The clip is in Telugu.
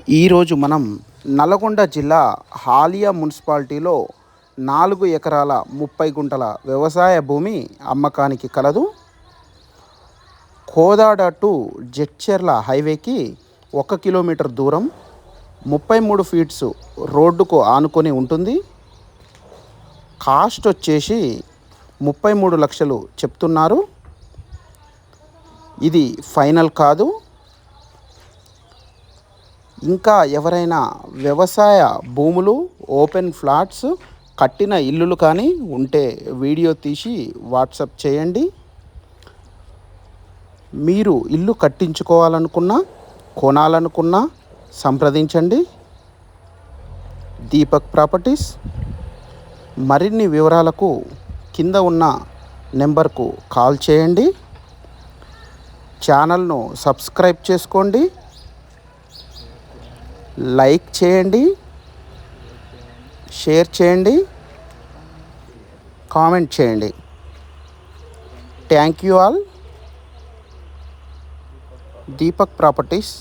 ఈరోజు మనం నల్గొండ జిల్లా హాలియా మున్సిపాలిటీలో 4 ఎకరాల 30 గుంటల వ్యవసాయ భూమి అమ్మకానికి కలదు. కోదాడ టు జడ్చర్ల హైవేకి 1 కిలోమీటర్ దూరం, 33 ఫీట్స్ రోడ్డుకు ఆనుకొని ఉంటుంది. కాస్ట్ వచ్చేసి 33 లక్షలు చెప్తున్నారు. ఇది ఫైనల్ కాదు. ఇంకా ఎవరైనా వ్యవసాయ భూములు, ఓపెన్ ఫ్లాట్స్, కట్టిన ఇల్లులు కానీ ఉంటే వీడియో తీసి వాట్సాప్ చేయండి. మీరు ఇల్లు కట్టించుకోవాలనుకున్నా, కొనాలనుకున్నా సంప్రదించండి. దీపక్ ప్రాపర్టీస్. మరిన్ని వివరాలకు కింద ఉన్న నెంబర్కు కాల్ చేయండి. ఛానల్ను సబ్స్క్రైబ్ చేసుకోండి, లైక్ చేయండి, షేర్ చేయండి, కామెంట్ చేయండి. Thank you all. Deepak properties.